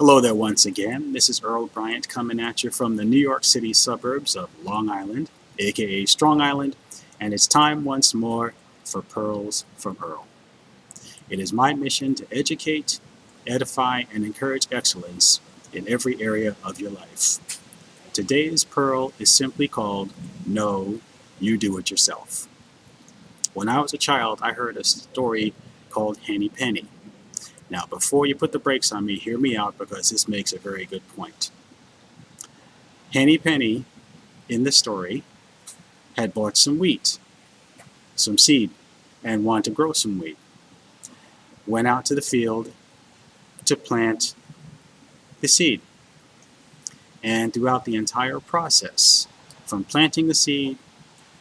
Hello there once again. This is Earl Bryant coming at you from the New York City suburbs of Long Island, aka Strong Island, and it's time once more for Pearls from Earl. It is my mission to educate, edify, and encourage excellence in every area of your life. Today's Pearl is simply called No, You Do It Yourself. When I was a child, I heard a story called Henny Penny. Now, before you put the brakes on me, hear me out because this makes a very good point. Henny Penny, in the story, had bought some wheat, some seed, and wanted to grow some wheat. Went out to the field to plant the seed. And throughout the entire process, from planting the seed,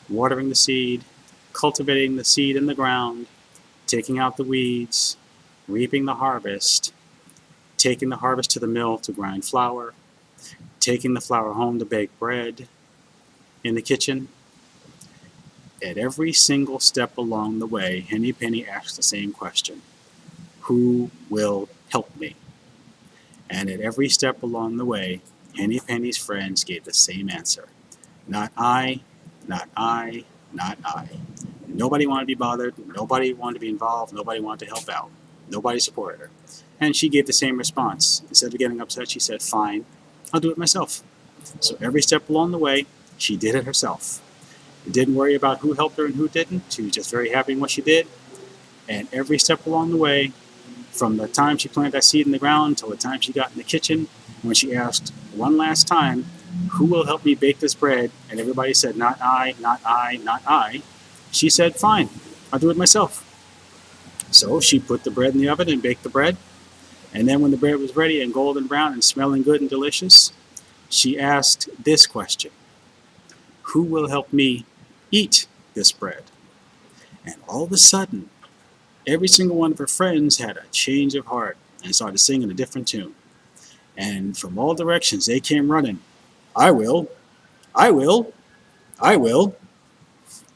watering the seed, cultivating the seed in the ground, taking out the weeds, reaping the harvest, taking the harvest to the mill to grind flour, taking the flour home to bake bread in the kitchen. At every single step along the way, Henny Penny asked the same question: who will help me? And at every step along the way, Henny Penny's friends gave the same answer: not I, not I, not I. Nobody wanted to be bothered, nobody wanted to be involved, nobody wanted to help out. Nobody supported her. And she gave the same response. Instead of getting upset, she said, fine, I'll do it myself. So every step along the way, she did it herself. Didn't worry about who helped her and who didn't. She was just very happy in what she did. And every step along the way, from the time she planted that seed in the ground until the time she got in the kitchen, when she asked one last time, who will help me bake this bread? And everybody said, not I, not I, not I. She said, fine, I'll do it myself. So she put the bread in the oven and baked the bread. And then when the bread was ready and golden brown and smelling good and delicious, she asked this question: who will help me eat this bread? And all of a sudden, every single one of her friends had a change of heart and started singing a different tune. And from all directions, they came running. I will, I will, I will.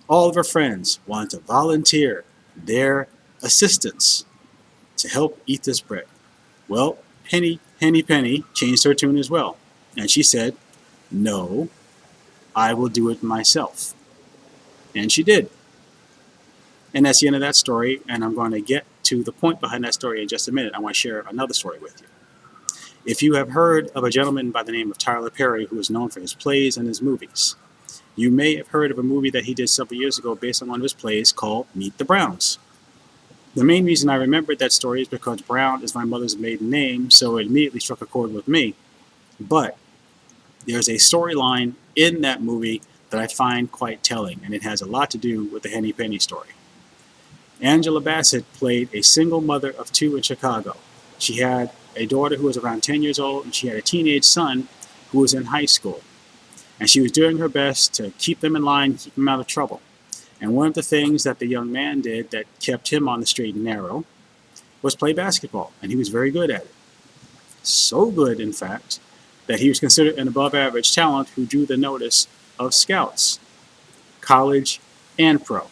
All of her friends wanted to volunteer their assistance to help eat this bread. Well, Henny Penny changed her tune as well. And she said, no, I will do it myself. And she did. And that's the end of that story. And I'm going to get to the point behind that story in just a minute. I want to share another story with you. If you have heard of a gentleman by the name of Tyler Perry, who is known for his plays and his movies, you may have heard of a movie that he did several years ago based on one of his plays called Meet the Browns. The main reason I remembered that story is because Brown is my mother's maiden name, so it immediately struck a chord with me. But there's a storyline in that movie that I find quite telling, and it has a lot to do with the Henny Penny story. Angela Bassett played a single mother of two in Chicago. She had a daughter who was around 10 years old, and she had a teenage son who was in high school. And she was doing her best to keep them in line, keep them out of trouble. And one of the things that the young man did that kept him on the straight and narrow was play basketball, and he was very good at it. So good, in fact, that he was considered an above-average talent who drew the notice of scouts, college and pro.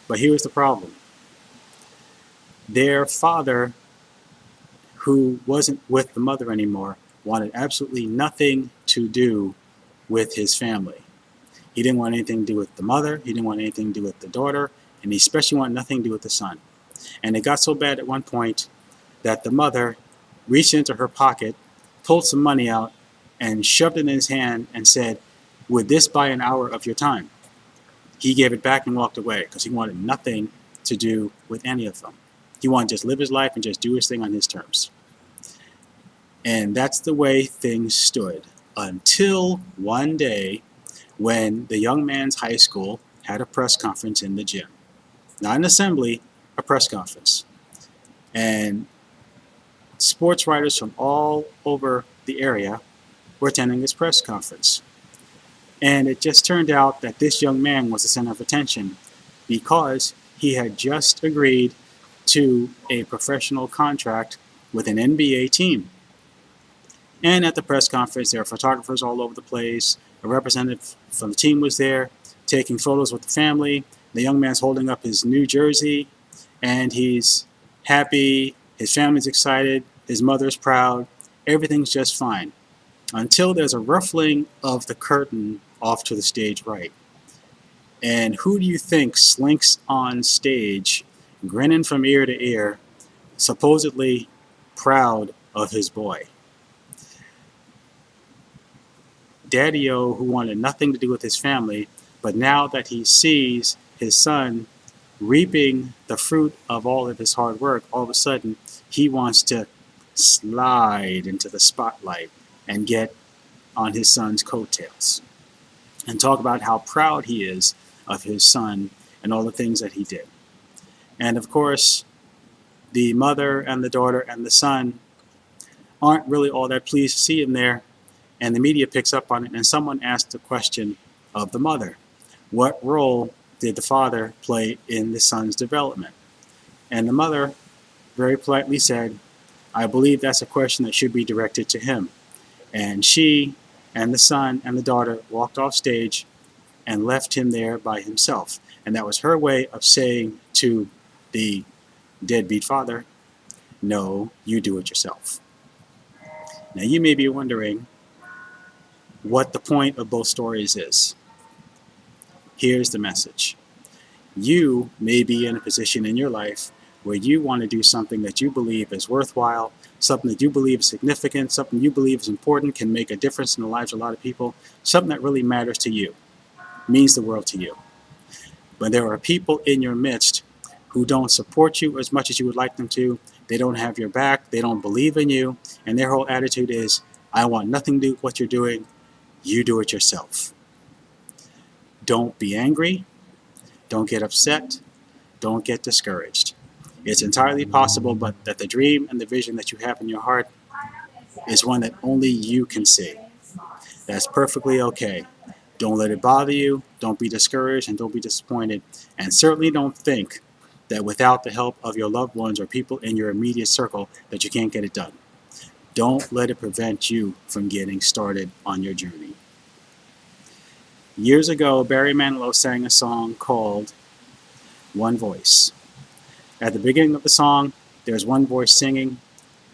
But here's the problem. Their father, who wasn't with the mother anymore, wanted absolutely nothing to do with his family. He didn't want anything to do with the mother, he didn't want anything to do with the daughter, and he especially wanted nothing to do with the son. And it got so bad at one point that the mother reached into her pocket, pulled some money out, and shoved it in his hand and said, would this buy an hour of your time? He gave it back and walked away because he wanted nothing to do with any of them. He wanted to just live his life and just do his thing on his terms. And that's the way things stood until one day when the young man's high school had a press conference in the gym. Not an assembly, a press conference. And sports writers from all over the area were attending this press conference. And it just turned out that this young man was the center of attention because he had just agreed to a professional contract with an NBA team. And at the press conference, there were photographers all over the place. A representative from the team was there, taking photos with the family. The young man's holding up his new jersey, and he's happy. His family's excited. his mother's proud, everything's just fine. Until there's a ruffling of the curtain off to the stage right. And who do you think slinks on stage, grinning from ear to ear, supposedly proud of his boy? Daddy-O, who wanted nothing to do with his family, but now that he sees his son reaping the fruit of all of his hard work, all of a sudden he wants to slide into the spotlight and get on his son's coattails and talk about how proud he is of his son and all the things that he did. And of course, the mother and the daughter and the son aren't really all that pleased to see him there, and the media picks up on it, and someone asked the question of the mother: what role did the father play in the son's development? And the mother very politely said, I believe that's a question that should be directed to him. And she and the son and the daughter walked off stage and left him there by himself. And that was her way of saying to the deadbeat father, no, you do it yourself. Now you may be wondering what the point of both stories is. Here's the message. You may be in a position in your life where you want to do something that you believe is worthwhile, something that you believe is significant, something you believe is important, can make a difference in the lives of a lot of people, something that really matters to you, means the world to you. But there are people in your midst who don't support you as much as you would like them to. They don't have your back, they don't believe in you, and their whole attitude is, I want nothing to do with what you're doing, you do it yourself. Don't be angry, don't get upset, don't get discouraged. It's entirely possible but that the dream and the vision that you have in your heart is one that only you can see. That's perfectly okay. Don't let it bother you, don't be discouraged, and don't be disappointed, and certainly don't think that without the help of your loved ones or people in your immediate circle that you can't get it done. Don't let it prevent you from getting started on your journey. Years ago, Barry Manilow sang a song called One Voice. At the beginning of the song, there's one voice singing.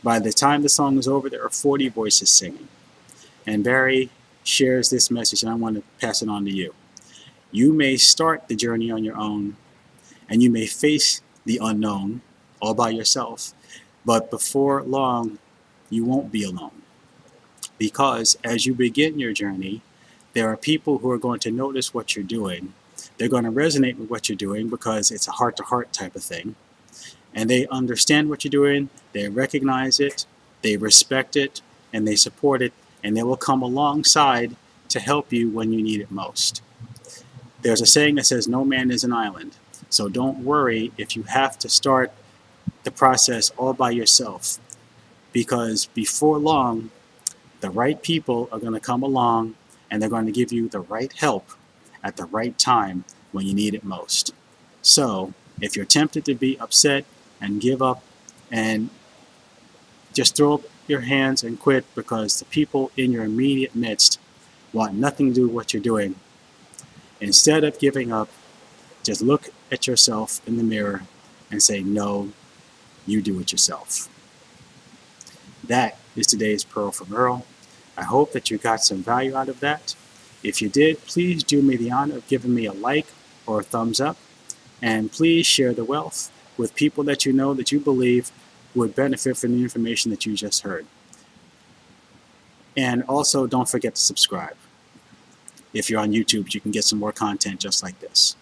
By the time the song is over, there are 40 voices singing. And Barry shares this message, and I want to pass it on to you. You may start the journey on your own, and you may face the unknown all by yourself, but before long, you won't be alone. Because as you begin your journey, there are people who are going to notice what you're doing. They're going to resonate with what you're doing because it's a heart-to-heart type of thing. And they understand what you're doing, they recognize it, they respect it, and they support it, and they will come alongside to help you when you need it most. There's a saying that says, no man is an island. So don't worry if you have to start the process all by yourself, because before long, the right people are going to come along and they're going to give you the right help at the right time when you need it most. So if you're tempted to be upset and give up and just throw up your hands and quit because the people in your immediate midst want nothing to do with what you're doing, instead of giving up, just look at yourself in the mirror and say, no, you do it yourself. That is today's Pearl from Earl. I hope that you got some value out of that. If you did, please do me the honor of giving me a like or a thumbs up, and please share the wealth with people that you know that you believe would benefit from the information that you just heard. And also, don't forget to subscribe. If you're on YouTube, you can get some more content just like this.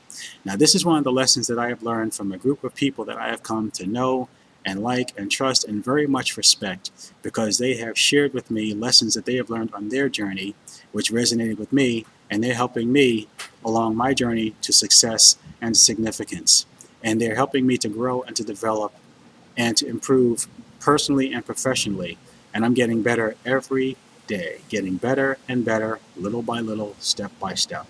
Now, this is one of the lessons that I have learned from a group of people that I have come to know and like and trust and very much respect, because they have shared with me lessons that they have learned on their journey, which resonated with me, and they're helping me along my journey to success and significance. And they're helping me to grow and to develop and to improve personally and professionally. And I'm getting better every day, getting better and better, little by little, step by step.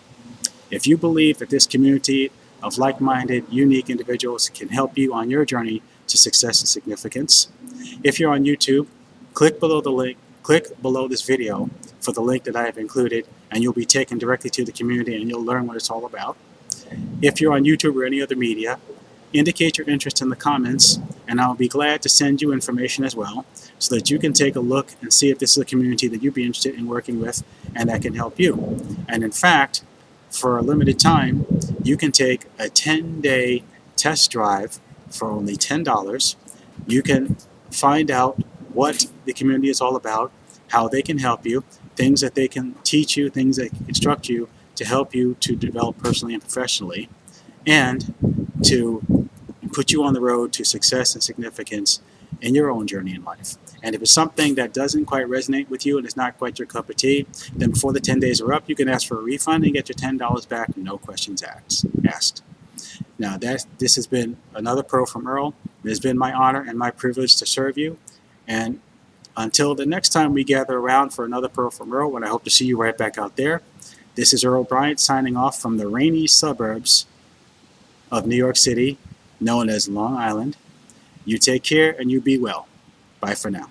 If you believe that this community of like-minded, unique individuals can help you on your journey to success and significance, if you're on YouTube, click below this video for the link that I have included, and you'll be taken directly to the community and you'll learn what it's all about. If you're on YouTube or any other media, indicate your interest in the comments, and and I'll be glad to send you information as well so that you can take a look and see if this is a community that you'd be interested in working with and that can help you. And in fact, for a limited time, you can take a 10-day test drive for only $10. You can find out what the community is all about, how they can help you, things that they can teach you, things that can instruct you to help you to develop personally and professionally, and to put you on the road to success and significance in your own journey in life. And if it's something that doesn't quite resonate with you and it's not quite your cup of tea, then before the 10 days are up, you can ask for a refund and get your $10 back, no questions asked. Now, this has been another Pro from Earl. It has been my honor and my privilege to serve you. And until the next time we gather around for another Pro from Earl, when I hope to see you right back out there, this is Earl Bryant signing off from the rainy suburbs of New York City, known as Long Island. You take care and you be well. Bye for now.